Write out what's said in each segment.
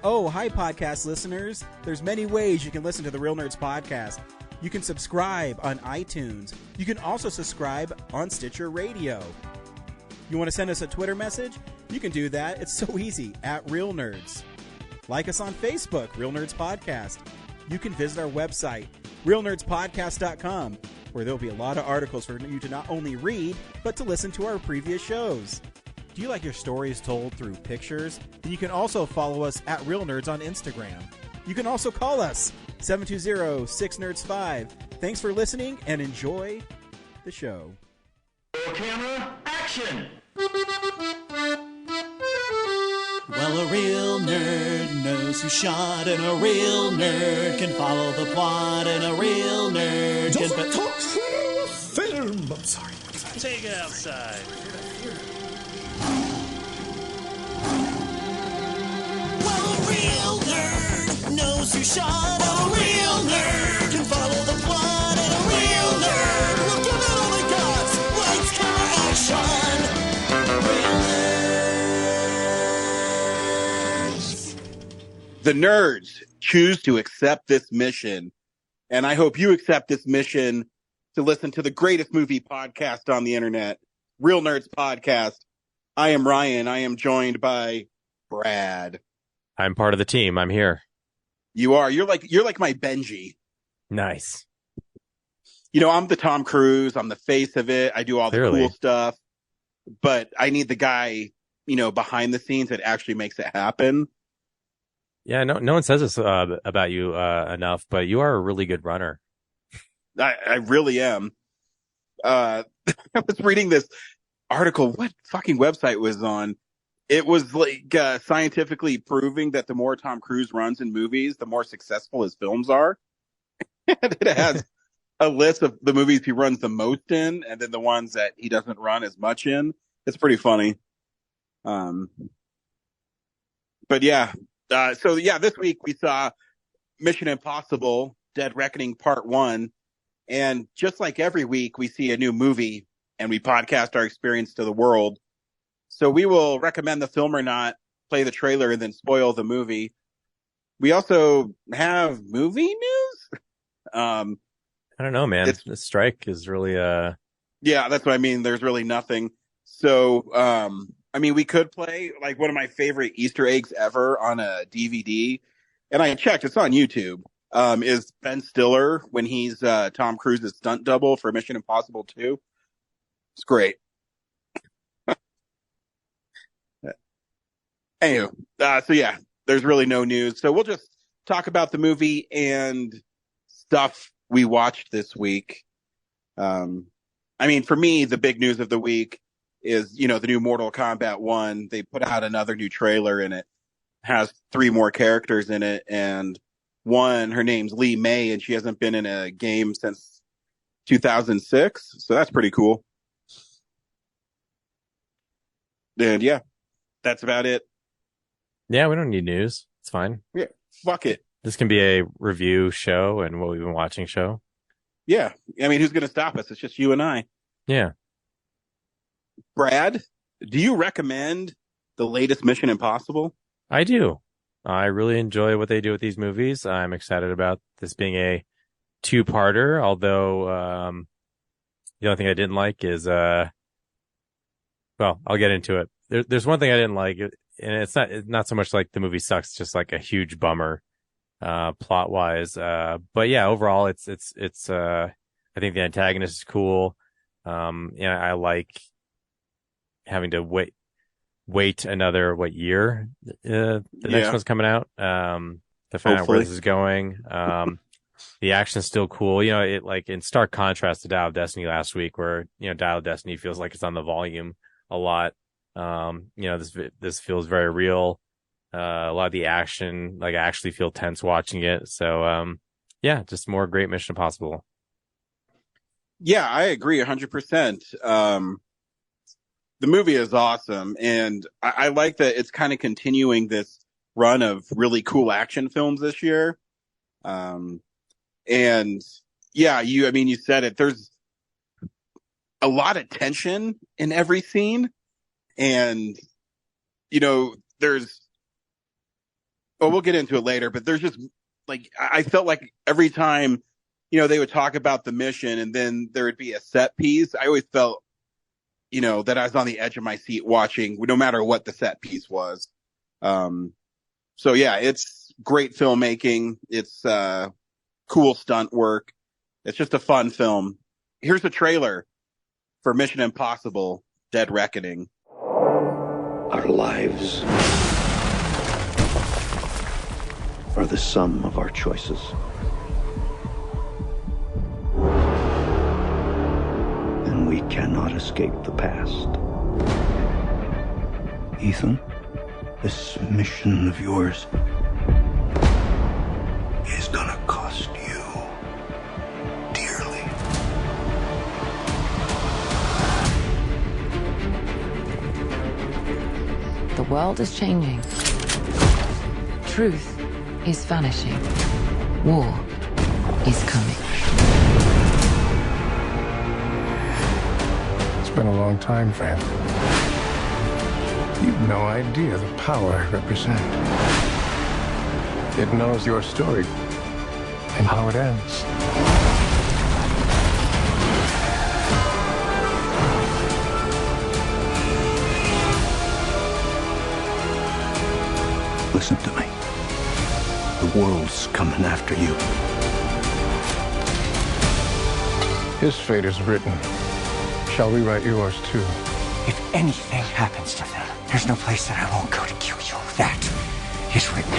Oh, hi, podcast listeners. There's many ways you can listen to the Real Nerds podcast. You can subscribe on iTunes. You can also subscribe on Stitcher Radio. You want to send us a Twitter message? You can do that. It's so easy, at Real Nerds. Like us on Facebook, Real Nerds Podcast. You can visit our website, realnerdspodcast.com, where there'll be a lot of articles for you to not only read, but to listen to our previous shows. Do you like your stories told through pictures? Then you can also follow us at Real Nerds on Instagram. You can also call us, 720-6nerds5. Thanks for listening and enjoy the show. Camera, action! Well, a real nerd knows who shot, and a real nerd can follow the plot, and a real nerd Doesn't talk film. I'm sorry. Take it outside. Well, a real nerd knows who shot, and a real nerd can follow the plot, and a real nerd will give it all they got. Lights, camera, action. Real nerds. The nerds choose to accept this mission, and I hope you accept this mission to listen to the greatest movie podcast on the internet, Real Nerds Podcast. I am Ryan. I am joined by Brad. I'm part of the team. I'm here. You are. You're like my Benji. Nice. You know, I'm the Tom Cruise. I'm the face of it. I do all the cool stuff, but I need the guy, you know, behind the scenes that actually makes it happen. Yeah, no one says this about you enough, but you are a really good runner. I really am. I was reading this article. What fucking website it was on? It was like scientifically proving that the more Tom Cruise runs in movies, the more successful his films are. And it has a list of the movies he runs the most in, and then the ones that he doesn't run as much in. It's pretty funny. But yeah. So yeah, this week we saw Mission Impossible: Dead Reckoning Part 1. And just like every week, we see a new movie and we podcast our experience to the world. So we will recommend the film or not, play the trailer, and then spoil the movie. We also have movie news. I don't know, man. The strike is really Yeah, that's what I mean. There's really nothing. So, I mean, we could play like one of my favorite Easter eggs ever on a DVD. And I checked, it's on YouTube. Is Ben Stiller when he's Tom Cruise's stunt double for Mission Impossible 2. It's great. Anywho, so yeah, there's really no news. So we'll just talk about the movie and stuff we watched this week. I mean, for me, the big news of the week is, you know, the new Mortal Kombat 1. They put out another new trailer and it has 3 more characters in it, and one, her name's Lee May, and she hasn't been in a game since 2006. So that's pretty cool. And yeah, that's about it. Yeah, we don't need news. It's fine. Yeah, fuck it. This can be a review show and what we've been watching show. Yeah. I mean, who's going to stop us? It's just you and I. Yeah. Brad, do you recommend the latest Mission Impossible? I do. I really enjoy what they do with these movies. I'm excited about this being a 2-parter, although the only thing I didn't like is, well, I'll get into it. There's one thing I didn't like, and it's not so much like the movie sucks, just like a huge bummer plot-wise. But yeah, overall, it's I think the antagonist is cool. Yeah, I like having to wait another year the next one's coming out to find out where this is going. The action's still cool, you know, it like in stark contrast to Dial of Destiny last week, where, you know, Dial of Destiny feels like it's on the volume a lot. You know, this feels very real. A lot of the action, like, I actually feel tense watching it. So yeah, just more great Mission Impossible. Yeah, I agree 100%. The movie is awesome, and I like that it's kind of continuing this run of really cool action films this year. And yeah, you said it. There's a lot of tension in every scene, and you know, well, we'll get into it later, but there's just like, I felt like every time, they would talk about the mission and then there would be a set piece. I always felt, that I was on the edge of my seat watching, no matter what the set piece was. So yeah, it's great filmmaking. It's cool stunt work. It's just a fun film. Here's a trailer for Mission Impossible: Dead Reckoning. Our lives are the sum of our choices. And we cannot escape the past. Ethan, this mission of yours is gonna cost you dearly. The world is changing. Truth is vanishing. War is coming. It's been a long time, friend. You've no idea the power I represent. It knows your story and how it ends. Listen to me. The world's coming after you. His fate is written. Shall we write yours too? If anything happens to them, there's no place that I won't go to kill you. That is written.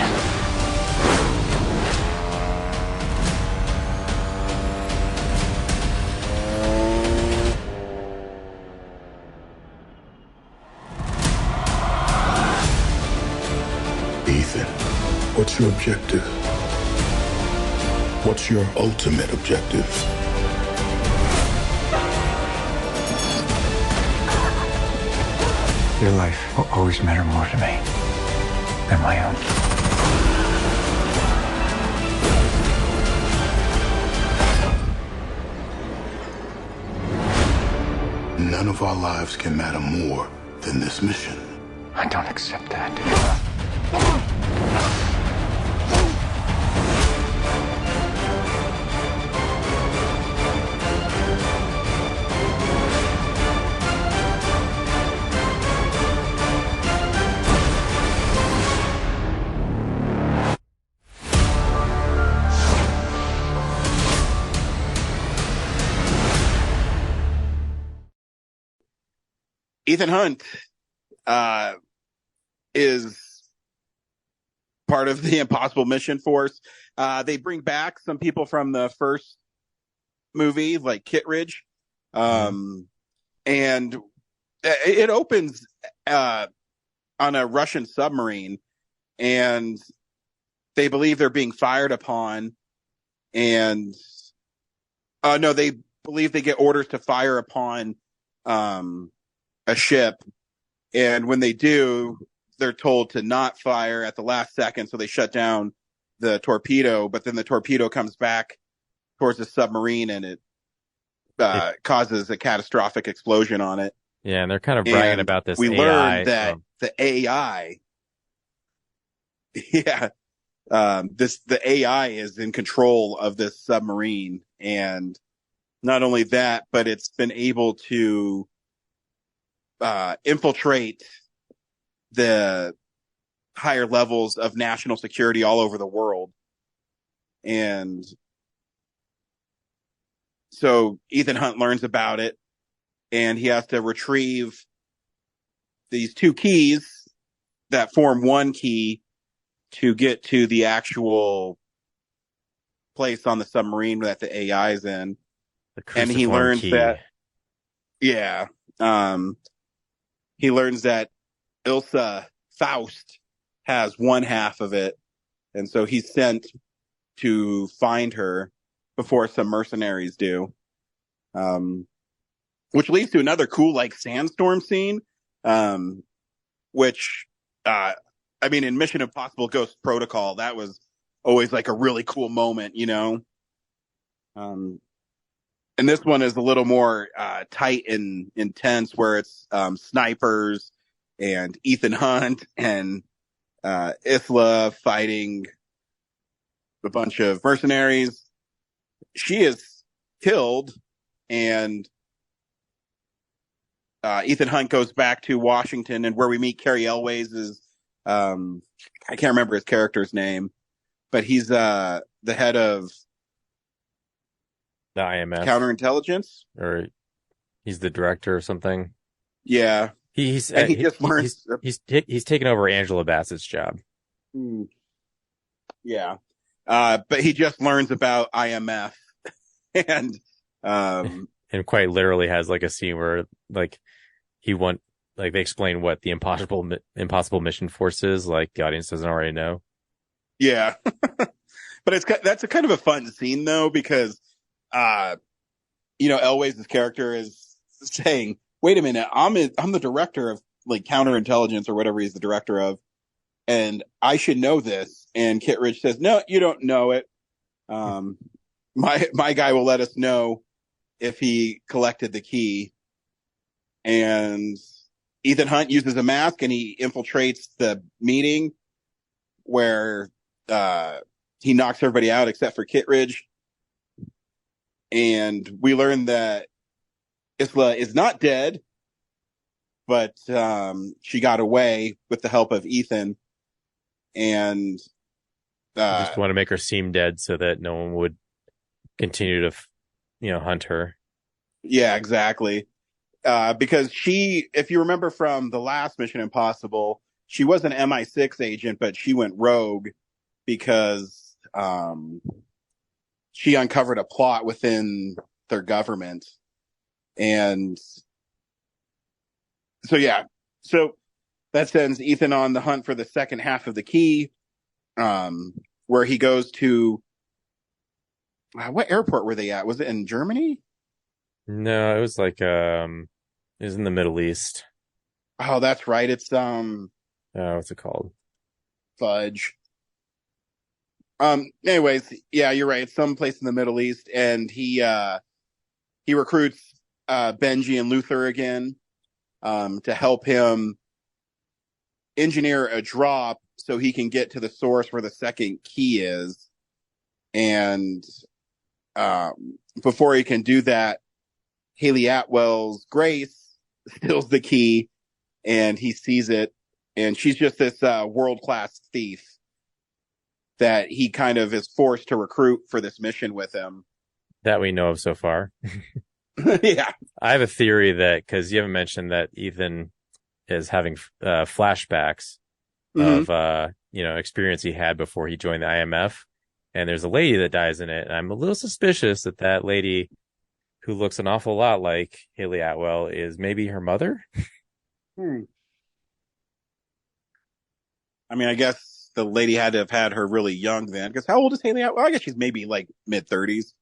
Ethan, what's your objective? What's your ultimate objective? Your life will always matter more to me than my own. None of our lives can matter more than this mission. I don't accept that. Ethan Hunt is part of the Impossible Mission Force. They bring back some people from the first movie, like Kittredge. And it opens on a Russian submarine, and they believe they're being fired upon. And no, they believe they get orders to fire upon a ship, and when they do, they're told to not fire at the last second, so they shut down the torpedo, but then the torpedo comes back towards the submarine, and it causes a catastrophic explosion on it. Yeah, and they're kind of bragging about this we AI. Learned that the AI, the AI is in control of this submarine, and not only that, but it's been able to infiltrate the higher levels of national security all over the world. And so Ethan Hunt learns about it, and he has to retrieve these two keys that form one key to get to the actual place on the submarine that the AI is in. And he learns that, he learns that Ilsa Faust has one half of it. And so he's sent to find her before some mercenaries do. Which leads to another cool, like, sandstorm scene. Which, I mean, in Mission Impossible Ghost Protocol, that was always like a really cool moment, you know? And this one is a little more tight and intense, where it's snipers and Ethan Hunt and Isla fighting a bunch of mercenaries. She is killed, and Ethan Hunt goes back to Washington, and where we meet Cary Elwes is, I can't remember his character's name, but he's the head of the IMF counterintelligence, or he's the director or something. Yeah, he just learns he's taken over Angela Bassett's job. Yeah, but he just learns about IMF, and quite literally has like a scene where like they explain what the impossible mission force is. Like the audience doesn't already know. Yeah, but that's a kind of a fun scene though, because Elwes' character is saying, "Wait a minute, I'm the director of like counterintelligence or whatever he's the director of, and I should know this." And Kittredge says, "No, you don't know it. My guy will let us know if he collected the key." And Ethan Hunt uses a mask and he infiltrates the meeting where he knocks everybody out except for Kittredge. And we learn that Isla is not dead, but she got away with the help of Ethan. And just want to make her seem dead so that no one would continue to, hunt her. Yeah, exactly. Because if you remember from the last Mission Impossible, she was an MI6 agent, but she went rogue because she uncovered a plot within their government. And so that sends Ethan on the hunt for the second half of the key, where he goes to, what airport were they at? Was it in Germany? No, it was like, it was in the Middle East. Oh, that's right. It's, what's it called? Fudge. Anyways, yeah, you're right. It's someplace in the Middle East, and he recruits, Benji and Luther again, to help him engineer a drop so he can get to the source where the second key is. And, before he can do that, Haley Atwell's Grace steals the key, and he sees it, and she's just this world-class thief that he kind of is forced to recruit for this mission with him. That we know of so far. Yeah. I have a theory that, because you haven't mentioned that Ethan is having flashbacks of experience he had before he joined the IMF, and there's a lady that dies in it, and I'm a little suspicious that lady, who looks an awful lot like Haley Atwell, is maybe her mother. I mean, I guess the lady had to have had her really young then, because how old is Haley Atwell? I guess she's maybe like mid-30s.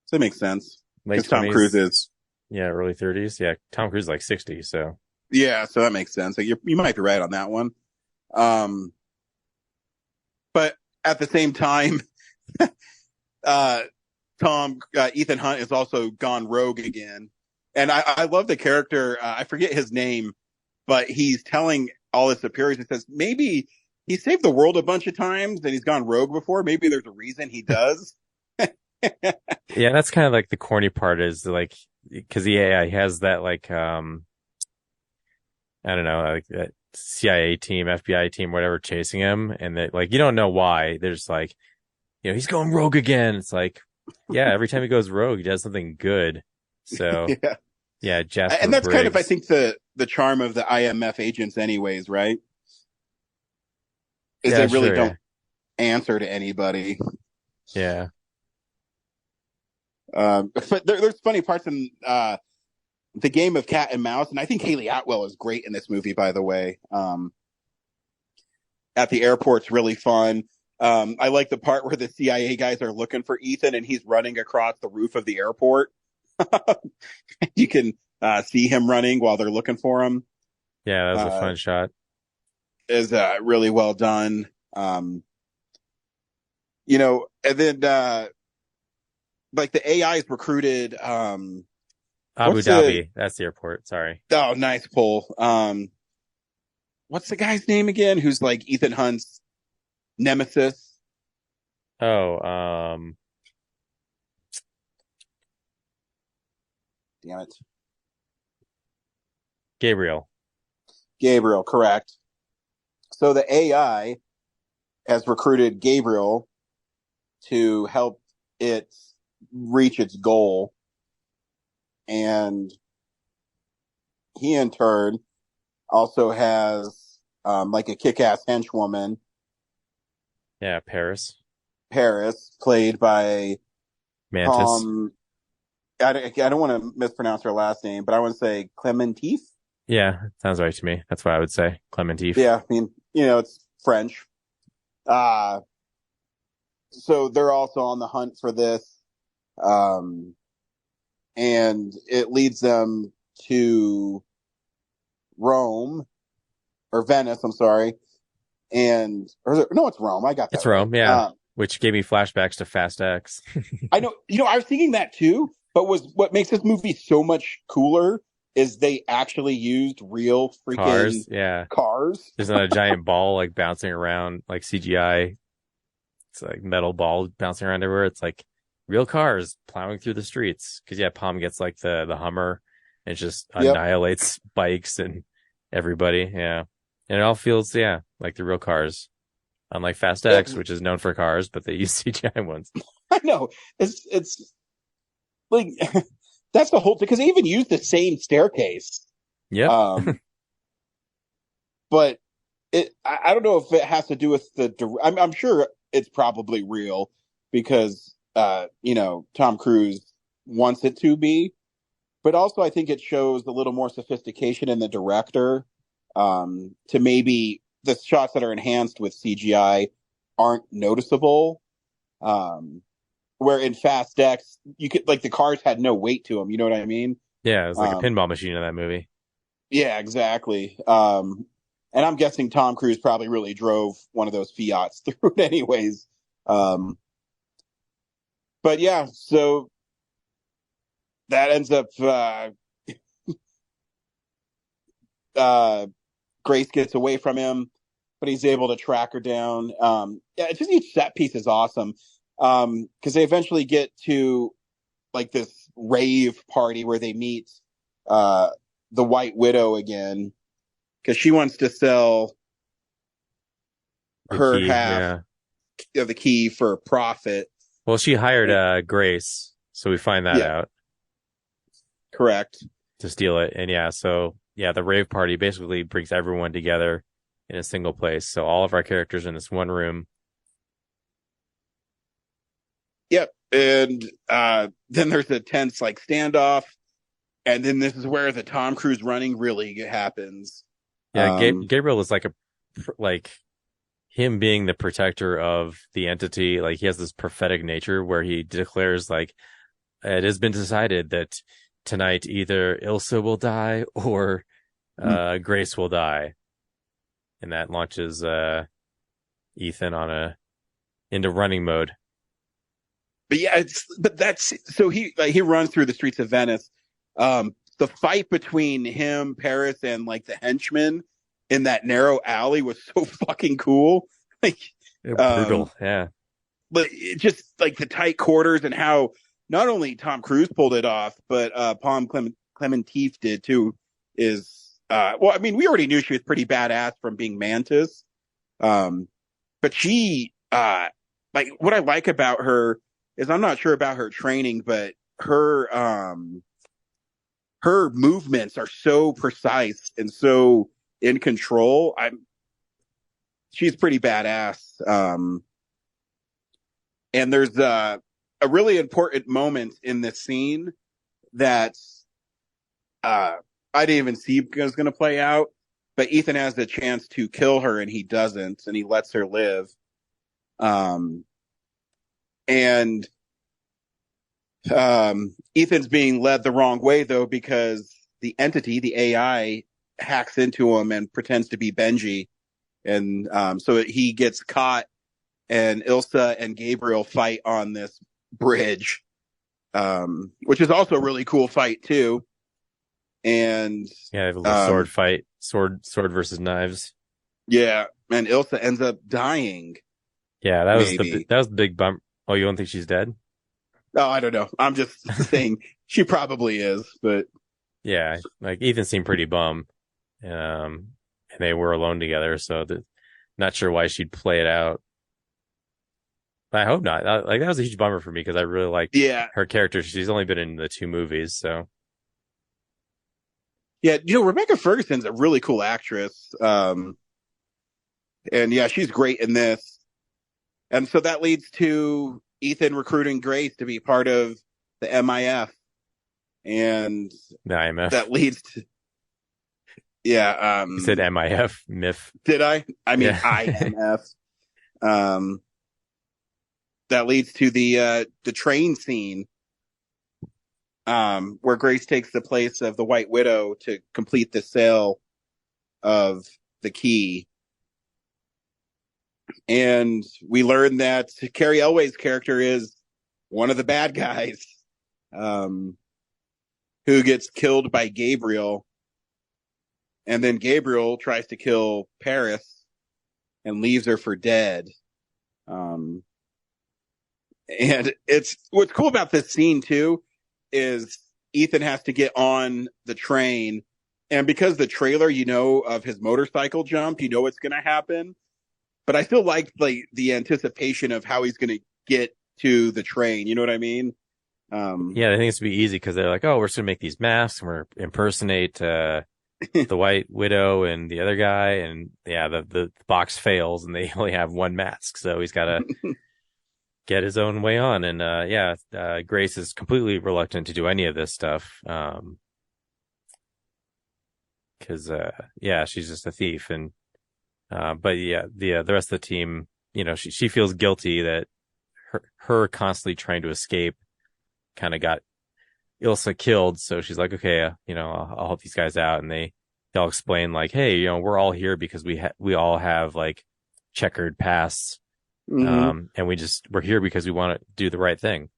So that makes sense. Late 20s. Tom Cruise is. Yeah, early 30s. Yeah, Tom Cruise is like 60, so. Yeah, so that makes sense. Like you might be right on that one. But at the same time, Ethan Hunt is also gone rogue again. And I love the character. I forget his name, but he's telling all his superiors, he says, maybe he saved the world a bunch of times and he's gone rogue before. Maybe there's a reason he does. Yeah, that's kind of like the corny part, is like, because he has that like, I don't know, like that CIA team, FBI team, whatever, chasing him. And that, like, you don't know why. There's like, he's going rogue again. It's like, yeah, every time he goes rogue, he does something good. So yeah, Jasper and that's Briggs. kind of, I think, the charm of the IMF agents anyways, right? Is they really don't answer to anybody. Yeah. But there's funny parts in the game of cat and mouse, and I think Haley Atwell is great in this movie, by the way. At the airport's really fun. I like the part where the CIA guys are looking for Ethan and he's running across the roof of the airport. You can see him running while they're looking for him. Yeah, that was a fun shot. Is really well done. And then like the AIs recruited Abu Dhabi. That's the airport. Sorry. Oh, nice pull. what's the guy's name again? Who's like Ethan Hunt's nemesis? Oh, Damn it. Gabriel. Gabriel, correct. So the AI has recruited Gabriel to help it reach its goal. And he, in turn, also has like a kick-ass henchwoman. Yeah, Paris. Paris, played by Mantis. I don't want to mispronounce her last name, but I want to say Clementif. Yeah, sounds right to me. That's what I would say. Clementif. Yeah, I mean, it's French. So they're also on the hunt for this. And it leads them to Rome, or Venice, I'm sorry. It's Rome. I got that. It's Rome, right. yeah. Which gave me flashbacks to Fast X. I know, I was thinking that too, but what makes this movie so much cooler is they actually used real freaking Cars, yeah. Cars. There's not a giant ball like bouncing around like CGI. It's like metal ball bouncing around everywhere. It's like real cars plowing through the streets. Cause yeah, Palm gets like the Hummer and it just annihilates bikes and everybody. Yeah. And it all feels, like the real cars. Unlike Fast X, which is known for cars, but they use CGI ones. I know. It's like, that's the whole thing, because they even use the same staircase. Yeah. But I don't know if it has to do with I'm sure it's probably real because, Tom Cruise wants it to be. But also I think it shows a little more sophistication in the director, to maybe the shots that are enhanced with CGI aren't noticeable. Where in Fast X, you could, like, the cars had no weight to them. You know what I mean? Yeah, it was like a pinball machine in that movie. Yeah, exactly. And I'm guessing Tom Cruise probably really drove one of those Fiats through it anyways. But yeah, so that ends up, Grace gets away from him, but he's able to track her down. It's just each set piece is awesome. Cause they eventually get to like this rave party where they meet, the White Widow again. Cause she wants to sell her half of the key for profit. Well, she hired, Grace. So we find that out. Correct. To steal it. And the rave party basically brings everyone together in a single place. So all of our characters in this one room. Yep. And then there's a tense like standoff. And then this is where the Tom Cruise running really happens. Yeah, Gabriel is like him being the protector of the entity. Like he has this prophetic nature where he declares like, it has been decided that tonight either Ilsa will die or Grace will die. And that launches Ethan into running mode. But yeah, he runs through the streets of Venice. The fight between him, Paris, and like the henchmen in that narrow alley was so fucking cool. Like brutal, yeah. But it just like the tight quarters and how not only Tom Cruise pulled it off, but Palm Clementif did too. Is we already knew she was pretty badass from being Mantis, but she like what I like about her is I'm not sure about her training, but her movements are so precise and so in control. She's pretty badass. And there's a really important moment in this scene that I didn't even see was going to play out, but Ethan has the chance to kill her and he doesn't, and he lets her live. And Ethan's being led the wrong way though, because the entity, the AI, hacks into him and pretends to be Benji. And so he gets caught, and Ilsa and Gabriel fight on this bridge, which is also a really cool fight too. And yeah, a little sword fight, sword versus knives. Yeah, and Ilsa ends up dying. Yeah, that was Maybe. that was the big bump. Oh, you don't think she's dead? Oh, I don't know. I'm just saying she probably is, but Yeah, like Ethan seemed pretty bummed, and they were alone together, so not sure why she'd play it out. But I hope not. Like that was a huge bummer for me because I really liked yeah, her character. She's only been in the 2 movies, so yeah. Rebecca Ferguson's a really cool actress, and yeah, she's great in this. And so that leads to Ethan recruiting Grace to be part of the MIF, and the IMF. that leads to You said MIF, MIF. Did I? I mean Yeah. IMF. That leads to the train scene, where Grace takes the place of the White Widow to complete the sale of the key. And we learn that Carrie Elway's character is one of the bad guys, who gets killed by Gabriel. And then Gabriel tries to kill Paris and leaves her for dead. And what's cool about this scene too is Ethan has to get on the train, and because the trailer, of his motorcycle jump, what's going to happen. But I still like the anticipation of how he's going to get to the train. You know what I mean? Yeah, I think it's gonna be easy because they're like, oh, we're just gonna make these masks and we're impersonate the White Widow and the other guy, and yeah, the box fails and they only have one mask, so he's got to get his own way on. And Grace is completely reluctant to do any of this stuff, because she's just a thief. And but yeah, the rest of the team, she feels guilty that her constantly trying to escape kind of got Ilsa killed. So she's like, okay, I'll help these guys out. And they'll explain like, hey, we're all here because we all have like checkered pasts. Mm-hmm. And we're here because we want to do the right thing.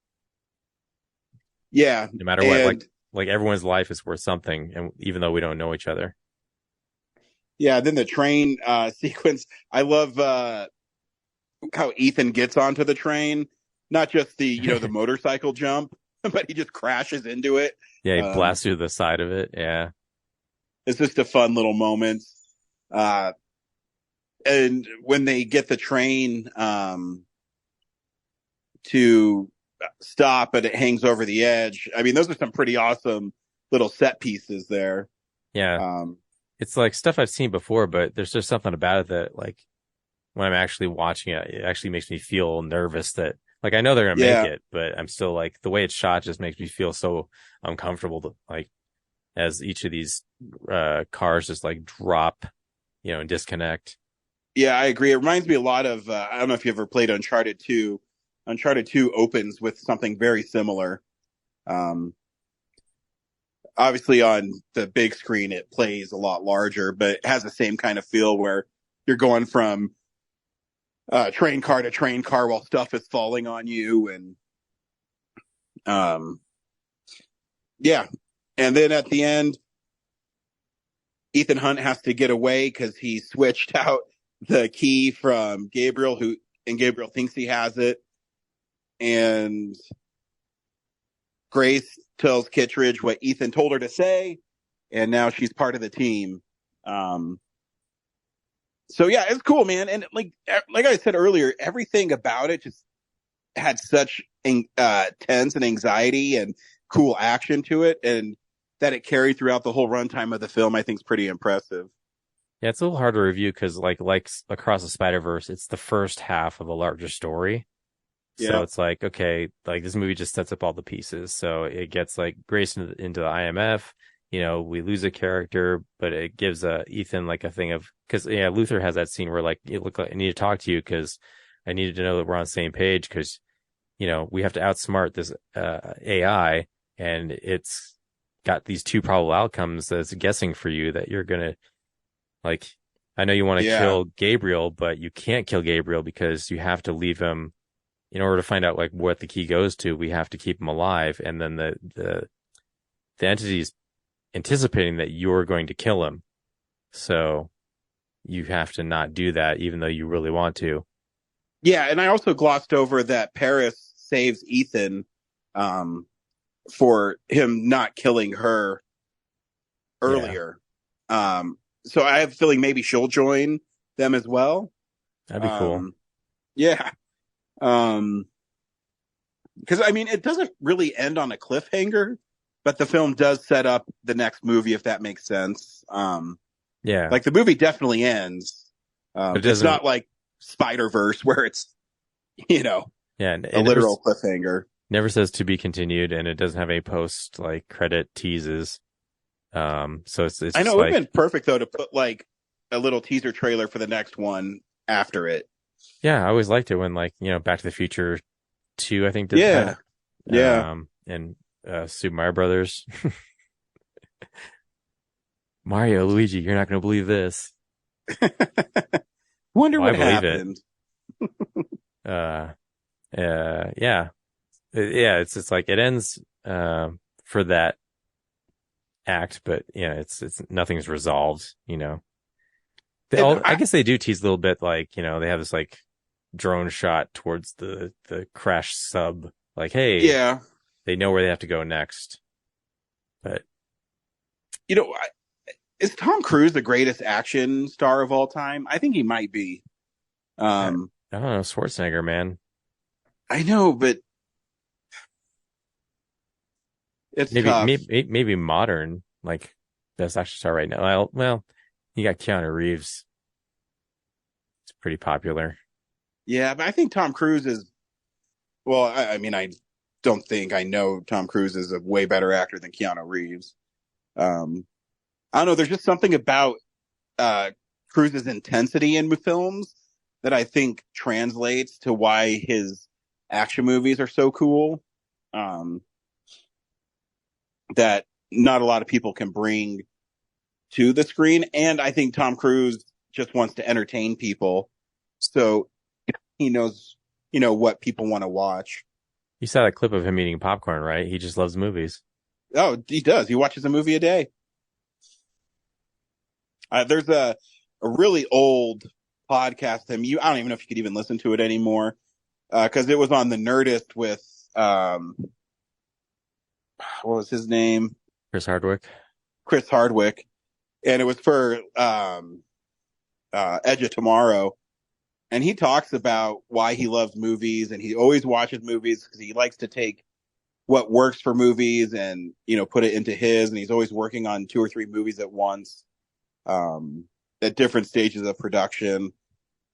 Yeah. No matter what, like everyone's life is worth something. And even though we don't know each other. Yeah. Then the train, sequence, I love, how Ethan gets onto the train, not just the, the motorcycle jump, but he just crashes into it. Yeah. He blasts through the side of it. Yeah. It's just a fun little moment. And when they get the train, to stop and it hangs over the edge. I mean, those are some pretty awesome little set pieces there. Yeah. It's like stuff I've seen before, but there's just something about it that like when I'm actually watching it, it actually makes me feel nervous that like, I know they're going to make it, but I'm still like the way it's shot just makes me feel so uncomfortable as each of these, cars just like drop, and disconnect. Yeah, I agree. It reminds me a lot of, I don't know if you ever played Uncharted 2. Uncharted 2 opens with something very similar. Obviously on the big screen, it plays a lot larger, but it has the same kind of feel where you're going from train car to train car while stuff is falling on you. And, yeah. And then at the end, Ethan Hunt has to get away because he switched out the key from Gabriel, and Gabriel thinks he has it. And Grace tells Kittredge what Ethan told her to say, and now she's part of the team. So yeah, it's cool, man. And like I said earlier, everything about it just had such tense and anxiety and cool action to it, and that it carried throughout the whole runtime of the film, I think is pretty impressive. Yeah, it's a little hard to review because like Across the Spider-Verse, it's the first half of a larger story. So Yeah. it's like, okay, like this movie just sets up all the pieces. So it gets like Grace into the IMF, we lose a character, but it gives Ethan like a thing of, cause yeah, Luther has that scene where like, it looked like I need to talk to you cause I needed to know that we're on the same page. Cause, we have to outsmart this, AI, and it's got these 2 probable outcomes that's guessing for you that you're going to like, I know you want to kill Gabriel, but you can't kill Gabriel because you have to leave him. In order to find out like what the key goes to, we have to keep him alive. And then the entity's anticipating that you're going to kill him. So you have to not do that, even though you really want to. Yeah, and I also glossed over that Paris saves Ethan for him not killing her earlier. So I have a feeling maybe she'll join them as well. That'd be cool. Yeah. Because, I mean, it doesn't really end on a cliffhanger, but the film does set up the next movie, if that makes sense. Yeah. Like, the movie definitely ends. It's not like Spider-Verse where it's, you know, a literal cliffhanger. Never says to be continued, and it doesn't have any post like credit teases. So it's I know, it like, would have been perfect though to put like a little teaser trailer for the next one after it. Yeah, I always liked it when, like, you know, Back to the Future 2, I think, did that. Yeah. And Super Mario Brothers. Mario, Luigi, you're not going to believe this. Wonder what happened. happened. Yeah. It's like it ends for that act, but yeah, it's nothing's resolved, you know. I guess they do tease a little bit, like, you know, they have this like drone shot towards the crash sub, like, hey, yeah, they know where they have to go next. But you know, is Tom Cruise the greatest action star of all time? I think he might be. I don't know, Schwarzenegger, man. I know, but it's tough. Maybe modern, like, best action star right now. Well, you got Keanu Reeves. It's pretty popular. Yeah, but I think Tom Cruise is. Well, I mean, I don't think I know Tom Cruise is a way better actor than Keanu Reeves. I don't know. There's just something about Cruise's intensity in films that I think translates to why his action movies are so cool. That not a lot of people can bring to the screen. And I think Tom Cruise just wants to entertain people. So he knows, you know, what people want to watch. You saw that clip of him eating popcorn, right? He just loves movies. Oh, he does. He watches a movie a day. There's a really old podcast of him. I don't even know if you could even listen to it anymore. Cause it was on the Nerdist with, what was his name? Chris Hardwick. And it was for, Edge of Tomorrow. And he talks about why he loves movies, and he always watches movies because he likes to take what works for movies and, you know, put it into his, and he's always working on 2 or 3 movies at once, at different stages of production.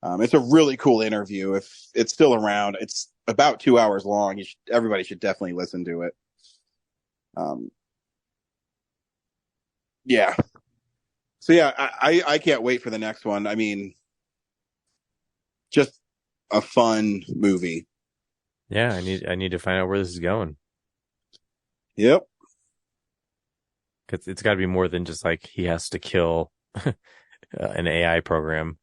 It's a really cool interview. If it's still around, it's about 2 hours long. Everybody should definitely listen to it. Yeah. So yeah, I can't wait for the next one. I mean, just a fun movie. Yeah, I need to find out where this is going. Yep. Cause it's gotta be more than just like he has to kill an AI program.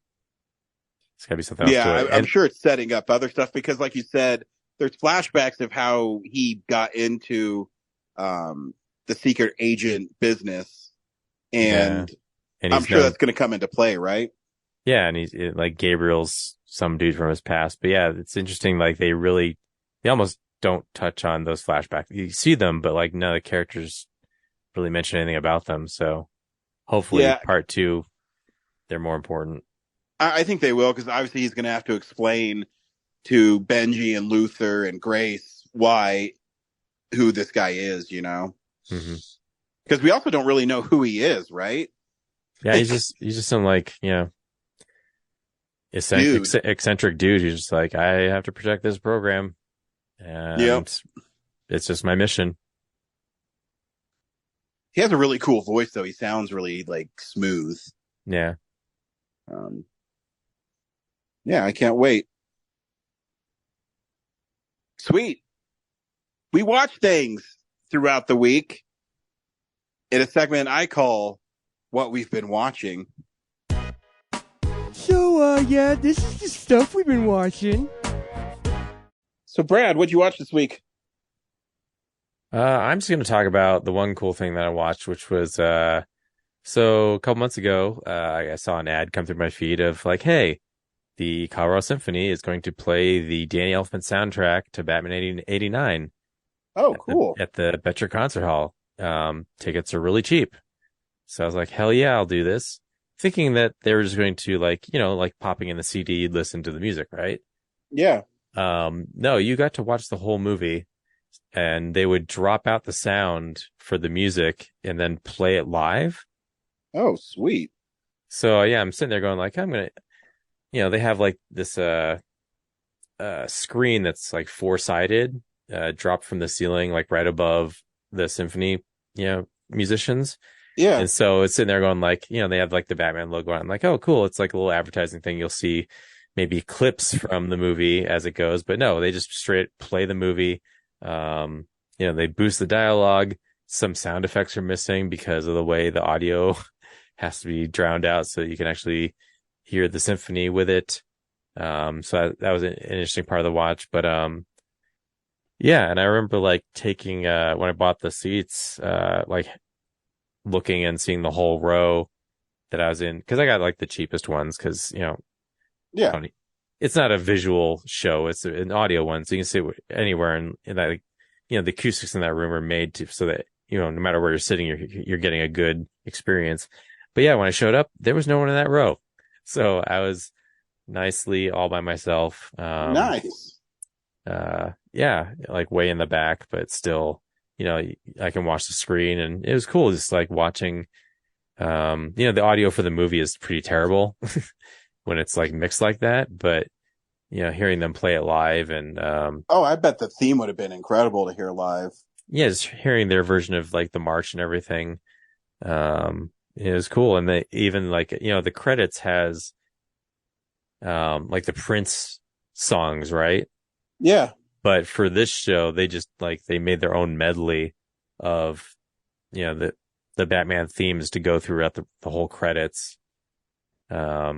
It's gotta be something else to it. I'm sure it's setting up other stuff because, like you said, there's flashbacks of how he got into the secret agent business, and I'm sure that's going to come into play, right? Yeah, and he's like Gabriel's some dude from his past. But yeah, it's interesting. Like they almost don't touch on those flashbacks. You see them, but like none of the characters really mention anything about them. So hopefully part 2, they're more important. I think they will, because obviously he's going to have to explain to Benji and Luther and Grace who this guy is, you know? Because we also don't really know who he is, right? Yeah, he's just some, like, you know, eccentric dude who's just like, I have to protect this program, and it's just my mission. He has a really cool voice, though. He sounds really, like, smooth. Yeah. Yeah, I can't wait. Sweet. We watch things throughout the week in a segment I call What We've Been Watching. So, this is the stuff we've been watching. So, Brad, what'd you watch this week? I'm just going to talk about the one cool thing that I watched, which was So a couple months ago, I saw an ad come through my feed of like, hey, the Colorado Symphony is going to play the Danny Elfman soundtrack to Batman 89 Oh, cool. at the Betcher Concert Hall. Tickets are really cheap. So I was like, hell yeah, I'll do this. Thinking that they were just going to like, like popping in the CD, you'd listen to the music, right? Yeah. No, you got to watch the whole movie and they would drop out the sound for the music and then play it live. Oh, sweet. So yeah, I'm sitting there going like, they have like this, screen that's like 4-sided, dropped from the ceiling, like right above the symphony, musicians. Yeah. And so it's sitting there going like, they have like the Batman logo on. I'm like, oh, cool. It's like a little advertising thing. You'll see maybe clips from the movie as it goes, but no, they just straight play the movie. They boost the dialogue. Some sound effects are missing because of the way the audio has to be drowned out so you can actually hear the symphony with it. So that was an interesting part of the watch, but, yeah. And I remember like taking, when I bought the seats, like looking and seeing the whole row that I was in, cause I got like the cheapest ones. Cause, yeah, it's not a visual show. It's an audio one. So you can sit anywhere in that, the acoustics in that room are made so that, no matter where you're sitting, you're getting a good experience. But yeah, when I showed up, there was no one in that row. So I was nicely all by myself. Nice. Yeah, like way in the back, but still, I can watch the screen and it was cool. Just like watching, the audio for the movie is pretty terrible when it's like mixed like that, but hearing them play it live and, I bet the theme would have been incredible to hear live. Yeah, just hearing their version of like the march and everything. It was cool. And they even like, the credits has, like the Prince songs, right? Yeah. But for this show, they just like, they made their own medley of, the Batman themes to go throughout the whole credits. Yeah,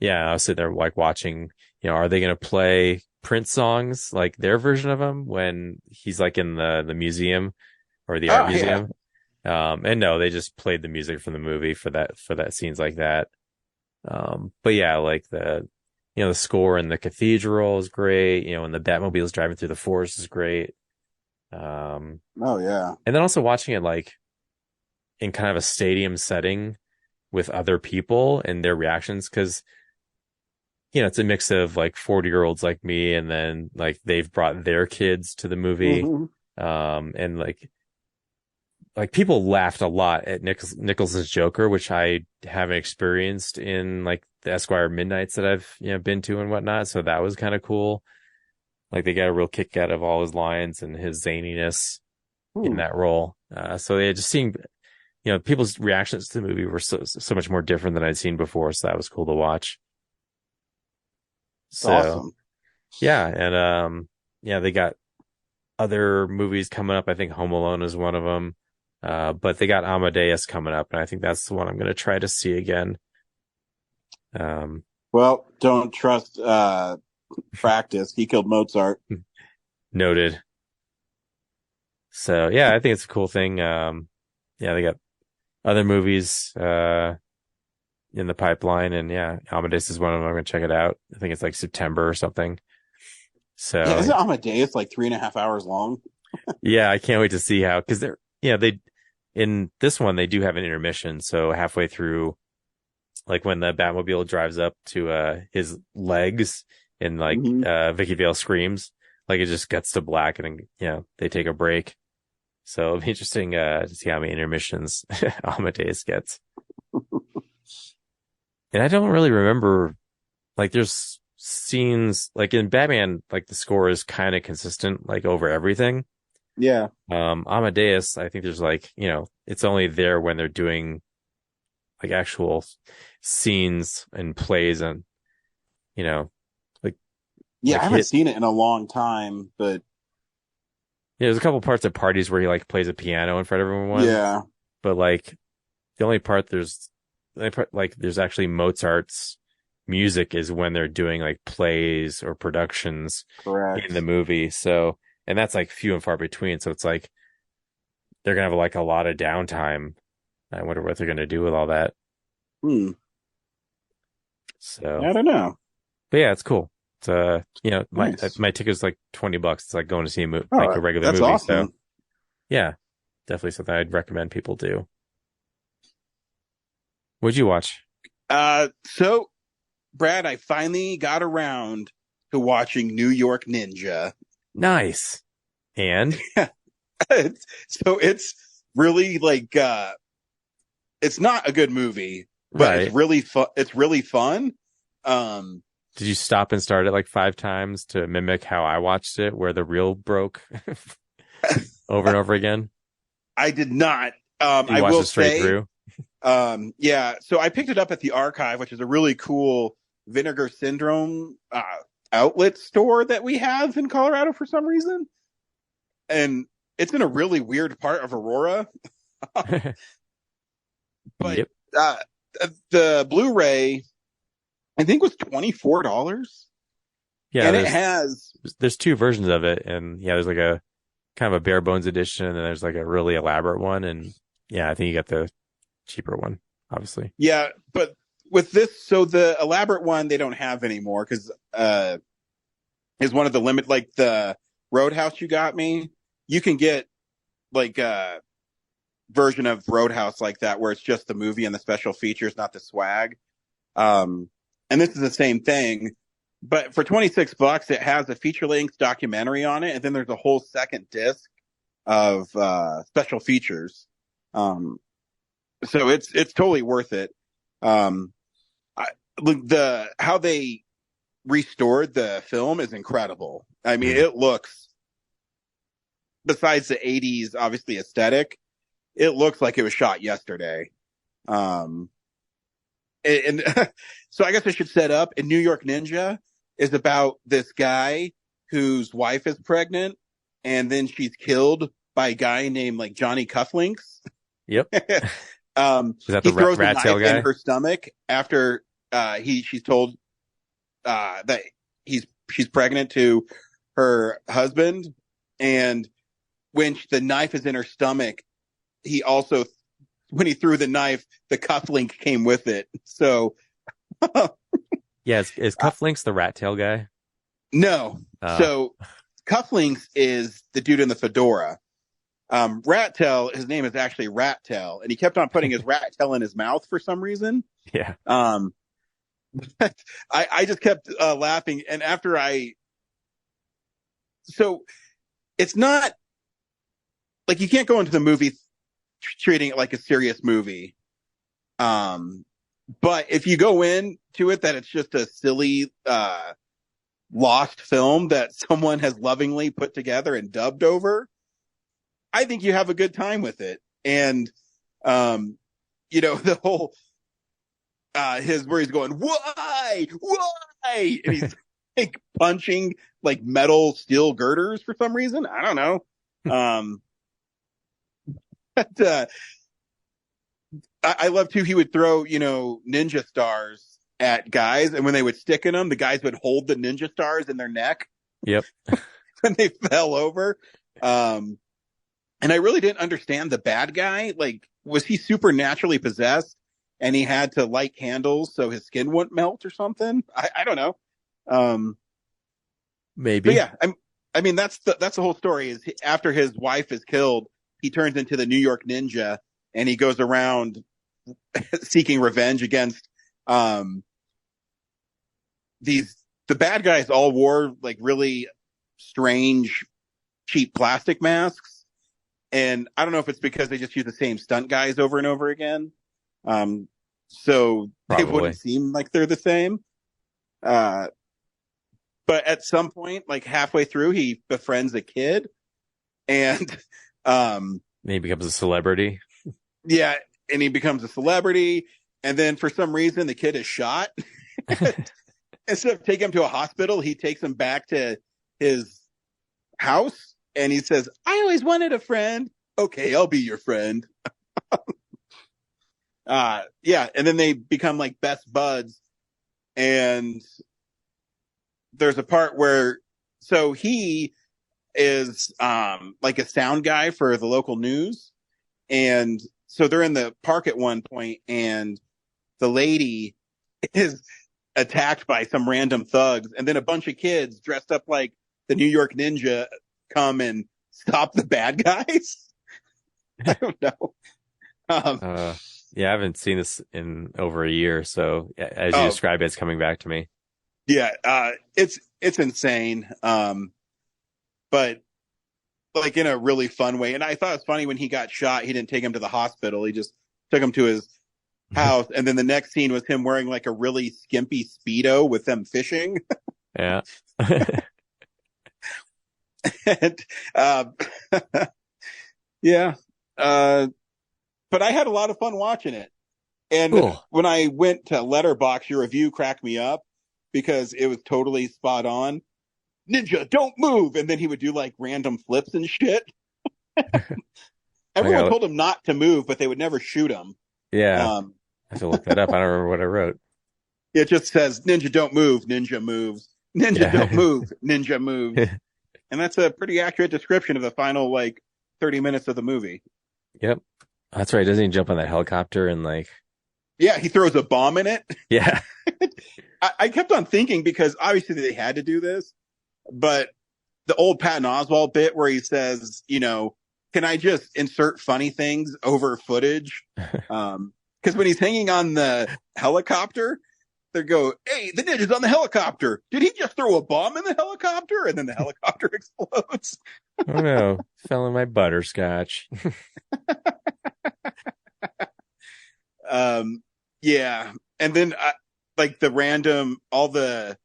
I was sitting there like watching, are they going to play Prince songs, like their version of them when he's like in the museum or the art museum? Yeah. And no, they just played the music from the movie for that scenes like that. But yeah, like the score in the cathedral is great. When the Batmobile is driving through the forest is great. Oh yeah. And then also watching it like in kind of a stadium setting with other people and their reactions. Cause it's a mix of like 40-year-olds like me. And then like they've brought their kids to the movie. Mm-hmm. And like people laughed a lot at Nicholson's Joker, which I haven't experienced in like the Esquire Midnights that I've, been to and whatnot. So that was kind of cool. Like they got a real kick out of all his lines and his zaniness in that role. So they just seeing, people's reactions to the movie were so much more different than I'd seen before. So that was cool to watch. So, awesome. Yeah. And, they got other movies coming up. I think Home Alone is one of them. But they got Amadeus coming up, and I think that's the one I'm going to try to see again. Well, don't trust Practice. He killed Mozart. Noted. So yeah, I think it's a cool thing. Yeah, they got other movies in the pipeline, and yeah, Amadeus is one of them. I'm going to check it out. I think it's like September or something. So yeah, isn't Amadeus like 3.5 hours long? Yeah, I can't wait to see how, because in this one, they do have an intermission. So halfway through, like when the Batmobile drives up to, his legs and like, Vicky Vale screams, like it just gets to black and, they take a break. So it'll be interesting, to see how many intermissions Amadeus gets. And I don't really remember, like there's scenes like in Batman, like the score is kind of consistent, like over everything. Yeah. Amadeus, I think there's like, it's only there when they're doing like actual scenes and plays and, like. Yeah, like I haven't seen it in a long time, but. Yeah, there's a couple parts at parties where he like plays a piano in front of everyone. Yeah. But like the only part there's actually Mozart's music is when they're doing like plays or productions. Correct. In the movie. So, and that's like few and far between. So it's like they're going to have like a lot of downtime I wonder what they're going to do with all that. So I don't know. But yeah, it's cool. It's my Nice. my ticket's like $20. It's like going to see a Oh, like a regular that's movie. awesome. So yeah, definitely something I'd recommend people do. What'd you watch? So Brad, I finally got around to watching New York Ninja. Nice. And so it's really like it's not a good movie, but Right. it's really fun. It's really fun. Did you stop and start it like 5 times to mimic how I watched it, where the reel broke over and over again? I did not. You I watched will it straight say, through. yeah. So I picked it up at the Archive, which is a really cool Vinegar Syndrome outlet store that we have in Colorado for some reason, and it's in a really weird part of Aurora. But Yep. The Blu-ray, I think, was $24. Yeah, and it has there's 2 versions of it, and yeah, there's like a kind of a bare bones edition, and then there's like a really elaborate one, and yeah, I think you got the cheaper one, obviously. Yeah, but with this, so the elaborate one they don't have anymore because is one of the limit, like the Roadhouse you got me. You can get like a version of Roadhouse like that where it's just the movie and the special features, not the swag. And this is the same thing, but for $26, it has a feature-length documentary on it, and then there's a whole second disc of special features. So it's totally worth it. How they restored the film is incredible. I mean, it looks, besides the 80s, obviously aesthetic, it looks like it was shot yesterday. And so I guess I should set up. In New York Ninja is about this guy whose wife is pregnant, and then she's killed by a guy named like Johnny Cufflinks. Yep. Is that He the throws a rat knife tail guy? in her stomach after she's told that she's pregnant to her husband, and when the knife is in her stomach, he also, when he threw the knife, the cufflink came with it. So Yeah, is Cufflinks the rat tail guy? no. So Cufflinks is the dude in the fedora. Rat Tail, his name is actually Rat Tail, and he kept on putting his rat tail in his mouth for some reason. Yeah. I just kept laughing, and after so it's not like you can't go into the movie treating it like a serious movie. But if you go into it that it's just a silly lost film that someone has lovingly put together and dubbed over, I think you have a good time with it. And the whole where he's going, why? And he's like punching like metal steel girders for some reason. I don't know. But I love too, he would throw, ninja stars at guys, and when they would stick in them, the guys would hold the ninja stars in their neck. Yep. When they fell over. And I really didn't understand the bad guy. Like, was he supernaturally possessed and he had to light candles so his skin wouldn't melt or something? I don't know. Maybe. But yeah, I mean, that's the whole story. Is after his wife is killed, he turns into the New York Ninja, and he goes around seeking revenge against the bad guys. All wore like really strange, cheap plastic masks, and I don't know if it's because they just use the same stunt guys over and over again, so Probably. they wouldn't seem like they're the same. But at some point, like halfway through, he befriends a kid, and he becomes a celebrity. Yeah, and he becomes a celebrity, and then for some reason the kid is shot. Instead of taking him to a hospital, he takes him back to his house, and he says, "I always wanted a friend. Okay, I'll be your friend." Yeah, and then they become like best buds, and there's a part where, so he is like a sound guy for the local news, and so they're in the park at one point, and the lady is attacked by some random thugs, and then a bunch of kids dressed up like the New York Ninja come and stop the bad guys. I don't know. Yeah, I haven't seen this in over a year, so as you describe it, it's coming back to me. Yeah, it's insane. But like in a really fun way. And I thought it was funny when he got shot, he didn't take him to the hospital. He just took him to his house. And then the next scene was him wearing like a really skimpy Speedo with them fishing. Yeah. And, yeah. But I had a lot of fun watching it. And cool. When I went to Letterboxd, your review cracked me up because it was totally spot on. Ninja, don't move. And then he would do like random flips and shit. Everyone told him not to move, but they would never shoot him. Yeah. I have to look that up. I don't remember what I wrote. It just says, Ninja, don't move. Ninja moves. Ninja, don't move. Ninja moves. And that's a pretty accurate description of the final, like, 30 minutes of the movie. Yep. That's right. Doesn't he jump on that helicopter and, like... Yeah, he throws a bomb in it. Yeah. I kept on thinking, because obviously they had to do this, but the old Patton Oswalt bit where he says, you know, can I just insert funny things over footage? Because when he's hanging on the helicopter, they go, hey, the ninja's on the helicopter. Did he just throw a bomb in the helicopter? And then the helicopter explodes. Oh no, fell in my butterscotch. Yeah. And then like the random, all the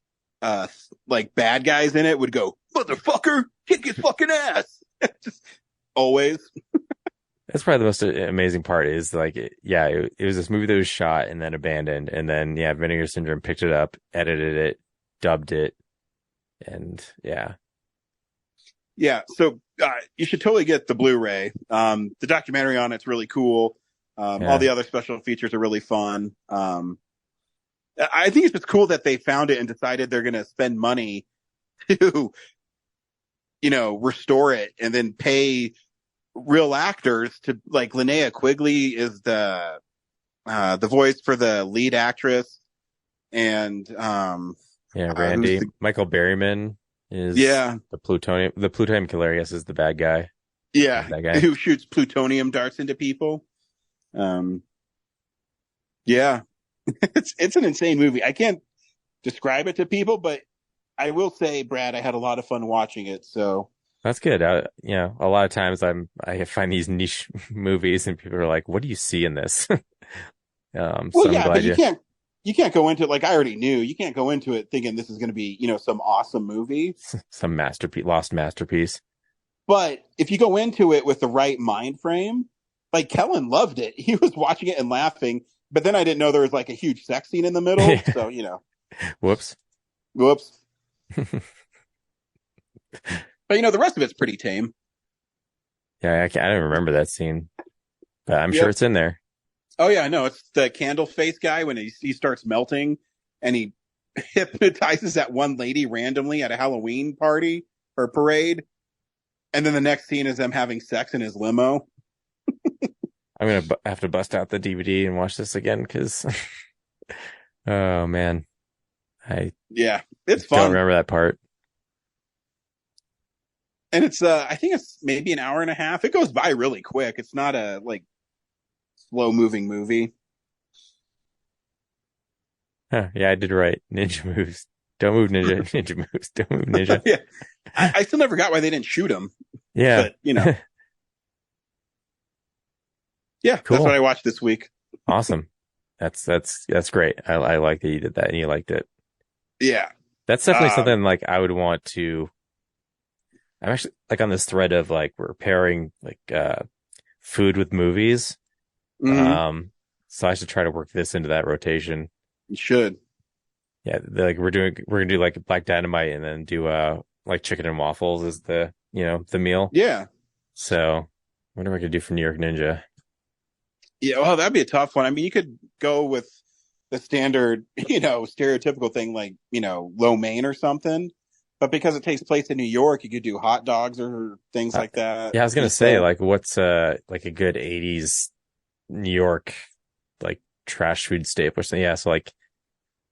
like bad guys in it would go, motherfucker, kick his fucking ass. Just always. That's probably the most amazing part is like, it was this movie that was shot and then abandoned. And then, Vinegar Syndrome picked it up, edited it, dubbed it. And yeah. Yeah. So you should totally get the Blu-ray. The documentary on it's really cool. All the other special features are really fun. I think it's just cool that they found it and decided they're going to spend money to, you know, restore it and then pay real actors to, like, Linnea Quigley is the voice for the lead actress. And, Randy, Michael Berryman is the plutonium killer, I guess, is the bad guy. Yeah. That guy who shoots plutonium darts into people. Yeah. It's an insane movie. I can't describe it to people, but I will say, Brad, I had a lot of fun watching it. So that's good. A lot of times I find these niche movies and people are like, "What do you see in this?" But you can't go into it like I already knew. You can't go into it thinking this is going to be, you know, some awesome movie, some lost masterpiece. But if you go into it with the right mind frame, like Kellen loved it. He was watching it and laughing. But then I didn't know there was like a huge sex scene in the middle. So, you know. Whoops. But, you know, the rest of it's pretty tame. Yeah, I don't remember that scene. But I'm sure it's in there. Oh, yeah, no, it's the candle face guy when he starts melting and he hypnotizes that one lady randomly at a Halloween party or parade. And then the next scene is them having sex in his limo. I'm going to have to bust out the DVD and watch this again because, oh, man. It's fun. Don't remember that part. And it's, I think it's maybe an hour and a half. It goes by really quick. It's not a, like, slow moving movie. Huh, yeah, I did right. Ninja moves. Don't move, ninja. Ninja moves. Don't move, ninja. Yeah. I still never got why they didn't shoot him. Yeah. But, you know. Yeah, cool. That's what I watched this week. Awesome. That's great. I like that you did that and you liked it. Yeah. That's definitely something like I would want to. I'm actually like on this thread of like we're pairing like food with movies. Mm-hmm. So I should try to work this into that rotation. You should. Yeah, like we're gonna do like Black Dynamite and then do like chicken and waffles as the meal. Yeah. So what am I gonna do for New York Ninja? Yeah, well, that'd be a tough one. I mean, you could go with the standard, stereotypical thing like, lo mein or something. But because it takes place in New York, you could do hot dogs or things like that. Yeah, I was going to say, like, what's like a good 80s New York, like trash food staple or something. Yeah, so like,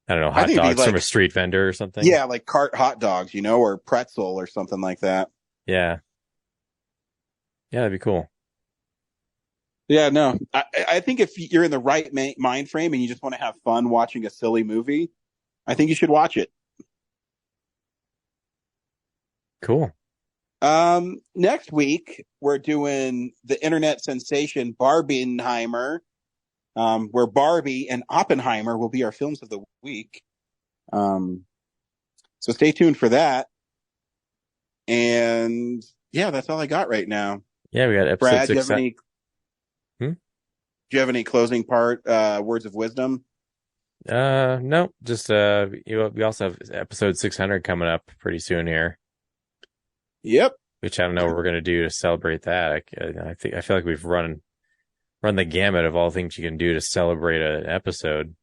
I don't know, I hot think it'd be dogs from like- a street vendor or something. Yeah, like cart hot dogs, or pretzel or something like that. Yeah. Yeah, that'd be cool. Yeah, no. I think if you're in the right mind frame and you just want to have fun watching a silly movie, I think you should watch it. Cool. Next week, we're doing the internet sensation Barbenheimer, where Barbie and Oppenheimer will be our films of the week. So stay tuned for that. And yeah, that's all I got right now. Yeah, we got episode Brad, 6. do you have any closing words of wisdom? No, just we also have episode 600 coming up pretty soon here. Yep. Which I don't know what we're gonna do to celebrate that. I feel like we've run the gamut of all things you can do to celebrate an episode.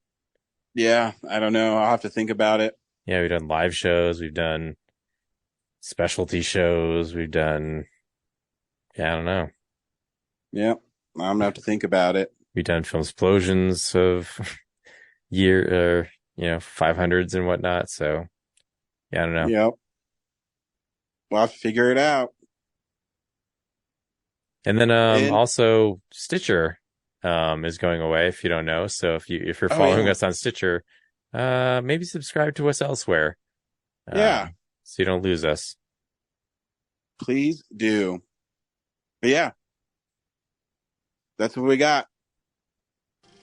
Yeah, I don't know. I'll have to think about it. Yeah, we've done live shows, we've done specialty shows, we've done. Yeah, I don't know. Yep, I'm gonna have to think about it. We've done film explosions of 500s and whatnot. So, yeah, I don't know. Yep. We'll have to figure it out. And then also Stitcher is going away, if you don't know. So if you're following us on Stitcher, maybe subscribe to us elsewhere. Yeah. So you don't lose us. Please do. But yeah. That's what we got.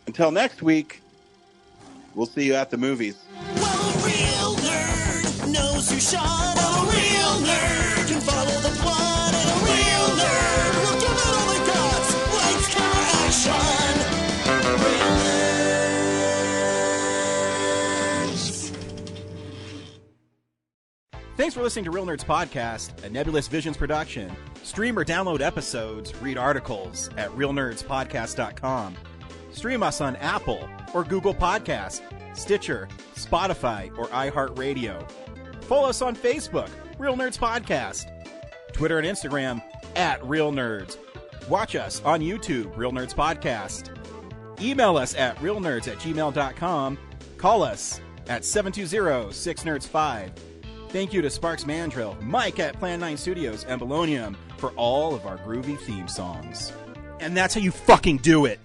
Until next week, we'll see you at the movies. Well, a real nerd knows who shot. A real nerd can follow the plot. And a real nerd will give it all they got. Lights, camera, action. Real nerds. Thanks for listening to Real Nerds Podcast, a Nebulous Visions production. Stream or download episodes, read articles at realnerdspodcast.com. Stream us on Apple or Google Podcast, Stitcher, Spotify, or iHeartRadio. Follow us on Facebook, Real Nerds Podcast. Twitter and Instagram, @Real Nerds. Watch us on YouTube, Real Nerds Podcast. Email us at realnerds@gmail.com. Call us at 720-6nerds5. Thank you to Sparks Mandrill, Mike at Plan 9 Studios, and Bolognium for all of our groovy theme songs. And that's how you fucking do it!